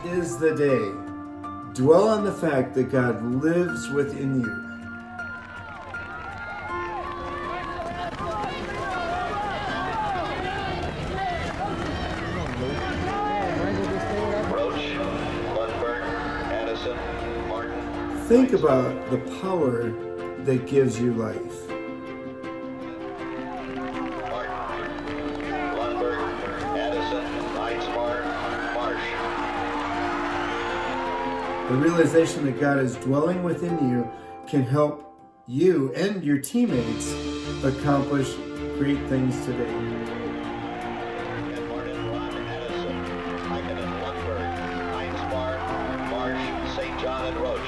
is the day. Dwell on the fact that God lives within you. Roach, Lundberg, Addison, Martin. Think about the power that gives you life. Martin, Lundberg, Addison, Einsmar, Marsh. The realization that God is dwelling within you can help you and your teammates accomplish great things today. And Martin, Ron, Addison, Heikkinen, Lundberg, Einsmar, Marsh, St. John, and Roach.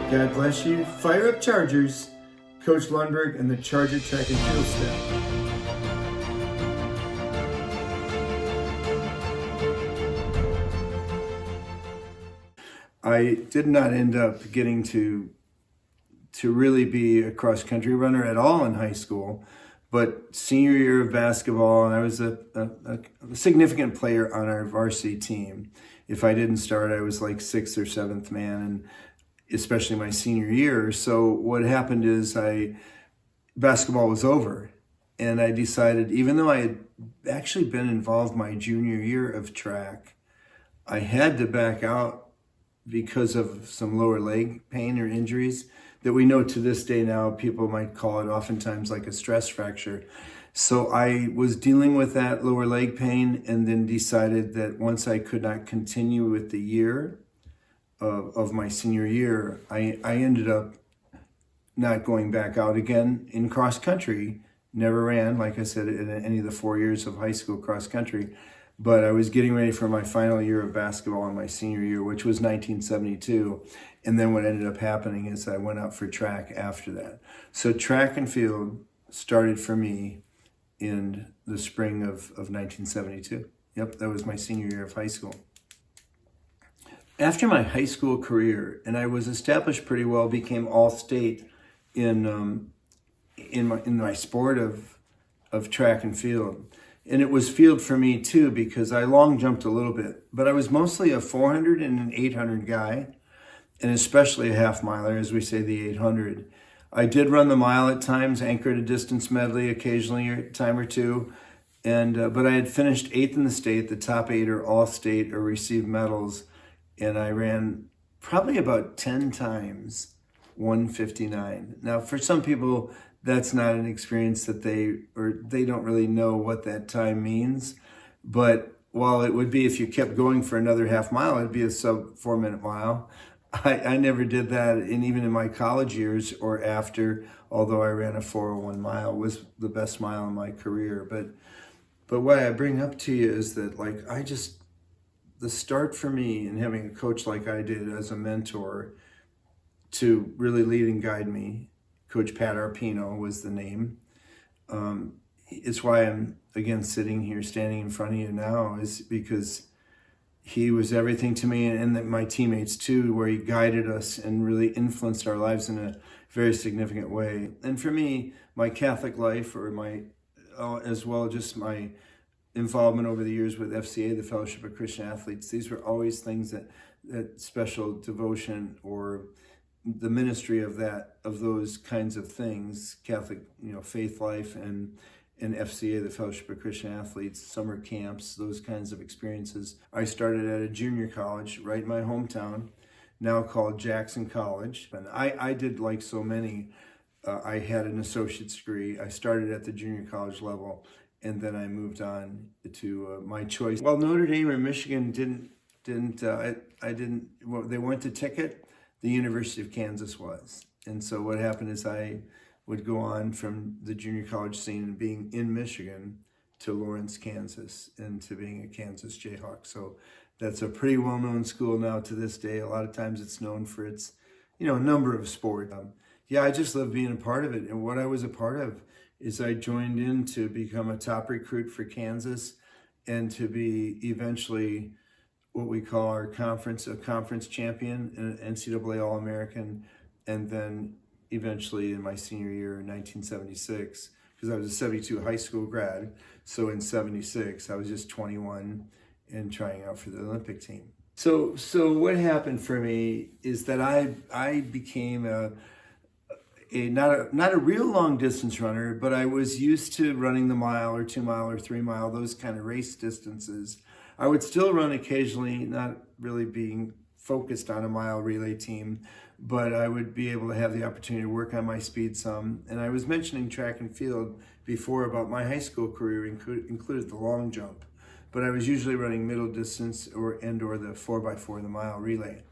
God bless you. Fire up Chargers. Coach Lundberg and the Charger Track and Field staff. I did not end up getting to really be a cross country runner at all in high school, but senior year of basketball, I was a significant player on our varsity team. If I didn't start, I was like sixth or seventh man, and especially my senior year. So what happened is basketball was over, and I decided, even though I had actually been involved my junior year of track, I had to back out because of some lower leg pain or injuries that we know to this day now, people might call it oftentimes like a stress fracture. So I was dealing with that lower leg pain, and then decided that once I could not continue with the year of my senior year, I ended up not going back out again in cross country. Never ran, like I said, in any of the 4 years of high school cross country. But I was getting ready for my final year of basketball in my senior year, which was 1972. And then what ended up happening is I went out for track after that. So track and field started for me in the spring of 1972. Yep, that was my senior year of high school. After my high school career, and I was established pretty well, became all-state in my sport of track and field. And it was field for me too, because I long jumped a little bit, but I was mostly a 400 and an 800 guy, and especially a half miler, as we say, the 800. I did run the mile at times, anchored a distance medley occasionally, a time or two, but I had finished 8th in the state. The top 8 are all state or received medals, and I ran probably about 10 times 159. Now, for some people, that's not an experience that they don't really know what that time means. But while it would be, if you kept going for another half mile, it'd be a sub 4 minute mile. I never did that, and even in my college years or after, although I ran a 401 mile, was the best mile in my career. But what I bring up to you is that, like, the start for me in having a coach like I did as a mentor to really lead and guide me, Coach Pat Arpino was the name. It's why I'm, again, sitting here, standing in front of you now, is because he was everything to me, and my teammates too, where he guided us and really influenced our lives in a very significant way. And for me, my Catholic life, or as well, just my involvement over the years with FCA, the Fellowship of Christian Athletes, these were always things that special devotion or the ministry of those kinds of things, Catholic, faith life, and FCA, the Fellowship of Christian Athletes, summer camps, those kinds of experiences. I started at a junior college right in my hometown, now called Jackson College. And I did, like so many, I had an associate's degree. I started at the junior college level, and then I moved on to my choice. Well, Notre Dame or Michigan they weren't the ticket. The University of Kansas was. And so what happened is I would go on from the junior college scene and being in Michigan to Lawrence, Kansas, and to being a Kansas Jayhawk. So that's a pretty well-known school now to this day. A lot of times it's known for its, number of sports. I just love being a part of it. And what I was a part of is I joined in to become a top recruit for Kansas and to be eventually what we call a conference champion, an NCAA All-American, and then eventually in my senior year in 1976, because I was a 72 high school grad. So in 76, I was just 21 and trying out for the Olympic team. So what happened for me is that I became not a real long distance runner, but I was used to running the mile or 2 mile or 3 mile, those kind of race distances. I would still run occasionally, not really being focused on a mile relay team, but I would be able to have the opportunity to work on my speed some. And I was mentioning track and field before about my high school career included the long jump, but I was usually running middle distance or the 4x4, the mile relay.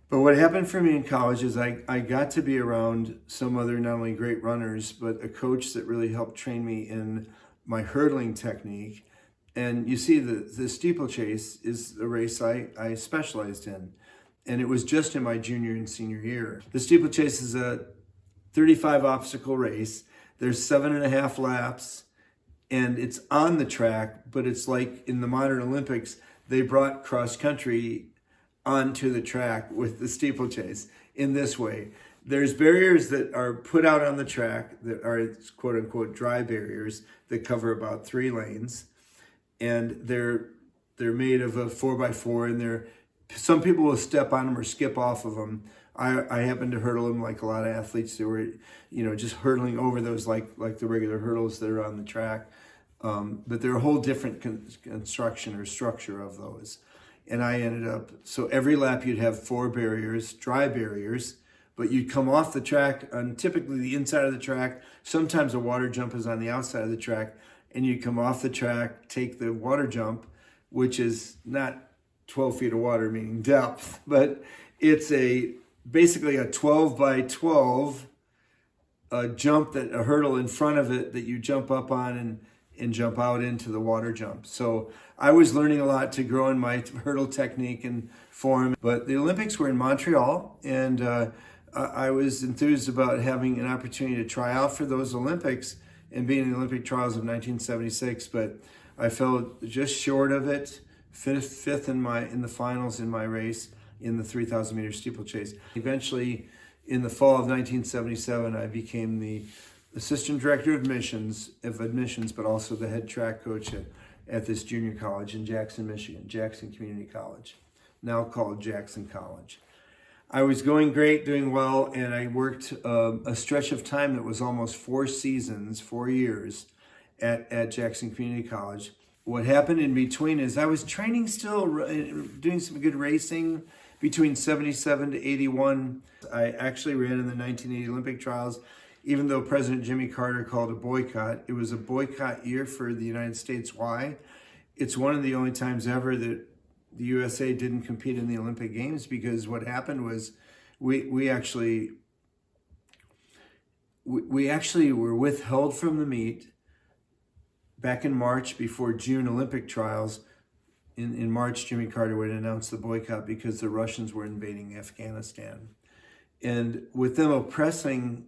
But what happened for me in college is I got to be around some other not only great runners, but a coach that really helped train me in my hurdling technique. And you see, the steeplechase is a race I specialized in. And it was just in my junior and senior year. The steeplechase is a 35 obstacle race. There's 7.5 laps, and it's on the track, but it's like in the modern Olympics, they brought cross country onto the track with the steeplechase in this way. There's barriers that are put out on the track that are quote unquote dry barriers that cover about 3 lanes. And they're made of a 4x4, and some people will step on them or skip off of them. I happen to hurdle them like a lot of athletes who were, just hurdling over those like the regular hurdles that are on the track. But they're a whole different construction or structure of those. And I ended up, so every lap you'd have 4 barriers, dry barriers, but you'd come off the track on typically the inside of the track. Sometimes a water jump is on the outside of the track, and you'd come off the track, take the water jump, which is not 12 feet of water, meaning depth, but it's basically a 12 by 12 jump, a hurdle in front of it that you jump up on and jump out into the water jump. So I was learning a lot to grow in my hurdle technique and form. But the Olympics were in Montreal, and I was enthused about having an opportunity to try out for those Olympics and being in the Olympic trials of 1976. But I fell just short of it, fifth in the finals in my race in the 3,000 meter steeplechase. Eventually, in the fall of 1977, I became the assistant director of admissions, but also the head track coach at this junior college in Jackson, Michigan, Jackson Community College, now called Jackson College. I was going great, doing well, and I worked a stretch of time that was almost 4 seasons, 4 years at Jackson Community College. What happened in between is I was training still, doing some good racing between 77 to 81. I actually ran in the 1980 Olympic trials. Even though President Jimmy Carter called a boycott, it was a boycott year for the United States. Why? It's one of the only times ever that the USA didn't compete in the Olympic Games, because what happened was we actually were withheld from the meet back in March before June Olympic trials. In March, Jimmy Carter would announce the boycott because the Russians were invading Afghanistan. And with them oppressing,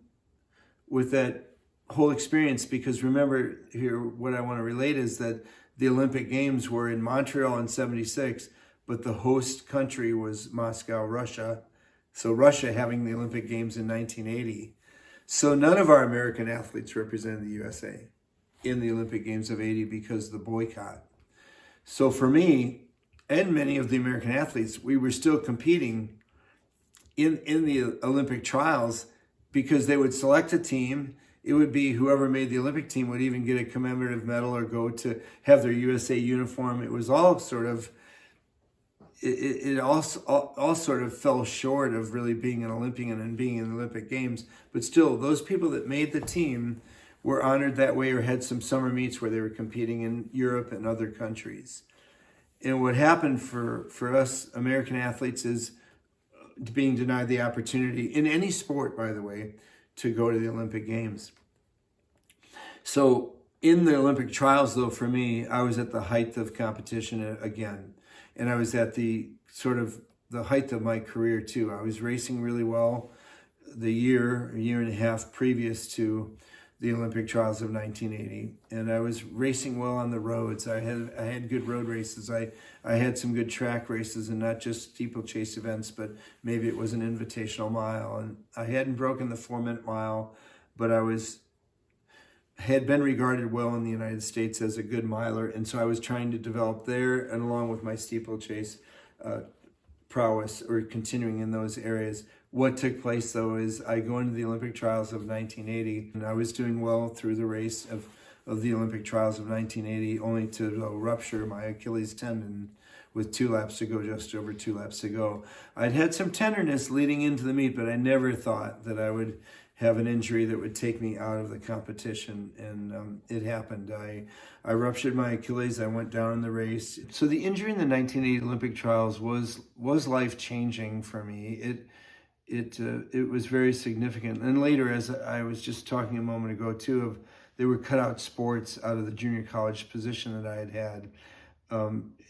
with that whole experience, because remember here, what I want to relate is that the Olympic Games were in Montreal in 76, but the host country was Moscow, Russia. So Russia having the Olympic Games in 1980. So none of our American athletes represented the USA in the Olympic Games of 80 because of the boycott. So for me and many of the American athletes, we were still competing in the Olympic trials, because they would select a team. It would be whoever made the Olympic team would even get a commemorative medal or go to have their USA uniform. It was all sort of, it all sort of fell short of really being an Olympian and being in the Olympic Games. But still, those people that made the team were honored that way, or had some summer meets where they were competing in Europe and other countries. And what happened for us American athletes is being denied the opportunity, in any sport, by the way, to go to the Olympic Games. So in the Olympic trials, though, for me, I was at the height of competition again. And I was at the height of my career, too. I was racing really well a year and a half previous to the Olympic trials of 1980, and I was racing well on the roads. I had good road races. I had some good track races, and not just steeplechase events, but maybe it was an invitational mile. And I hadn't broken the 4-minute mile, but had been regarded well in the United States as a good miler, and so I was trying to develop there, and along with my steeplechase prowess, or continuing in those areas. What took place, though, is I go into the Olympic trials of 1980, and I was doing well through the race of the Olympic trials of 1980, only to rupture my Achilles tendon with 2 laps to go, just over 2 laps to go. I'd had some tenderness leading into the meet, but I never thought that I would have an injury that would take me out of the competition, and it happened. I ruptured my Achilles. I went down in the race. So the injury in the 1980 Olympic trials was life-changing for me. It was very significant. And later, as I was just talking a moment ago too, they were cut out sports out of the junior college position that I had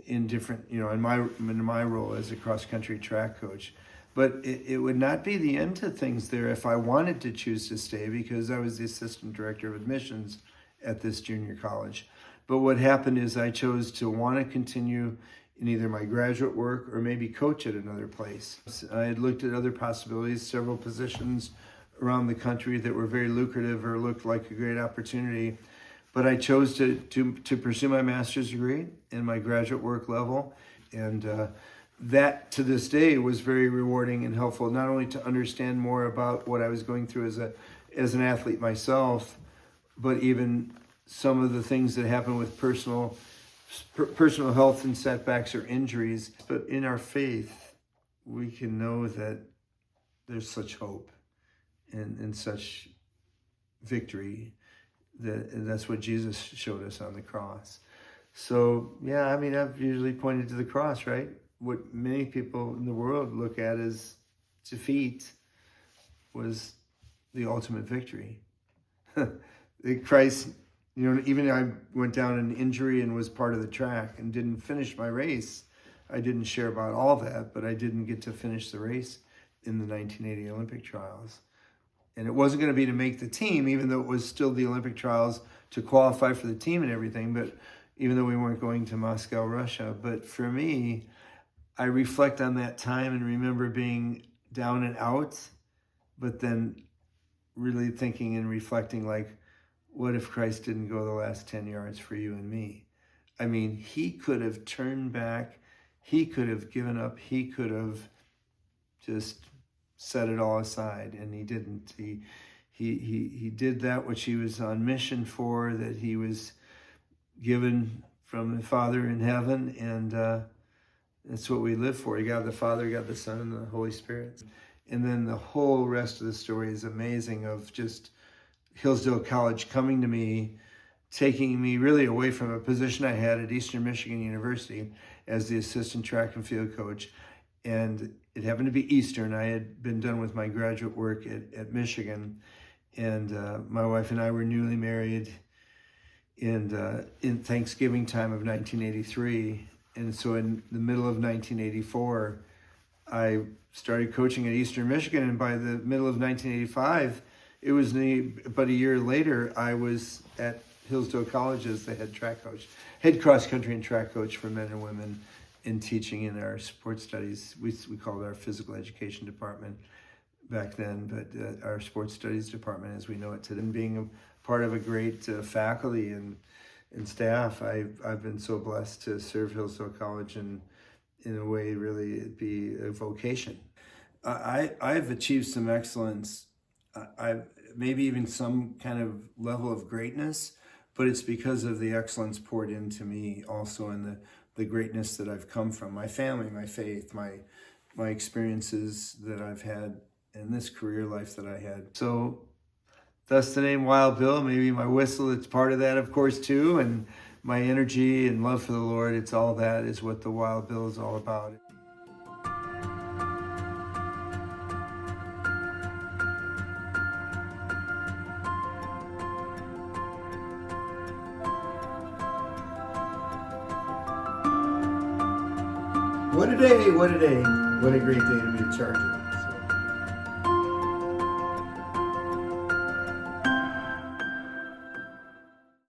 in different, in my role as a cross-country track coach. But it would not be the end to things there if I wanted to choose to stay, because I was the assistant director of admissions at this junior college. But what happened is I chose to want to continue in either my graduate work or maybe coach at another place. I had looked at other possibilities, several positions around the country that were very lucrative or looked like a great opportunity. But I chose to pursue my master's degree in my graduate work level. And that, to this day, was very rewarding and helpful, not only to understand more about what I was going through as an athlete myself, but even some of the things that happen with personal health and setbacks or injuries. But in our faith, we can know that there's such hope and such victory, that's what Jesus showed us on the cross. So yeah, I mean, I've usually pointed to the cross, right? What many people in the world look at as defeat was the ultimate victory. Christ, even I went down an injury and was part of the track and didn't finish my race. I didn't share about all that, but I didn't get to finish the race in the 1980 Olympic trials. And it wasn't going to be to make the team, even though it was still the Olympic trials to qualify for the team and everything, but even though we weren't going to Moscow, Russia. But for me, I reflect on that time and remember being down and out, but then really thinking and reflecting, like, what if Christ didn't go the last 10 yards for you and me? I mean, he could have turned back. He could have given up. He could have just set it all aside, and he didn't. He did that which he was on mission for, that he was given from the Father in heaven, and that's what we live for. You got the Father, you got the Son, and the Holy Spirit. And then the whole rest of the story is amazing, of just Hillsdale College coming to me, taking me really away from a position I had at Eastern Michigan University as the assistant track and field coach. And it happened to be Eastern. I had been done with my graduate work at Michigan, and my wife and I were newly married in Thanksgiving time of 1983. And so in the middle of 1984, I started coaching at Eastern Michigan, and by the middle of 1985, it was about a year later, I was at Hillsdale College as the head cross-country and track coach for men and women, in teaching in our sports studies. We called it our physical education department back then, but our sports studies department as we know it today. And being a part of a great faculty and staff, I've been so blessed to serve Hillsdale College and in a way really it'd be a vocation. I've achieved some excellence. I've maybe even some kind of level of greatness, but it's because of the excellence poured into me also, and the greatness that I've come from, my family, my faith, my experiences that I've had in this career life that I had. So thus the name Wild Bill, maybe my whistle, it's part of that, of course, too, and my energy and love for the Lord, it's all that is what the Wild Bill is all about. What a day, what a day. What a great day to be a Charger.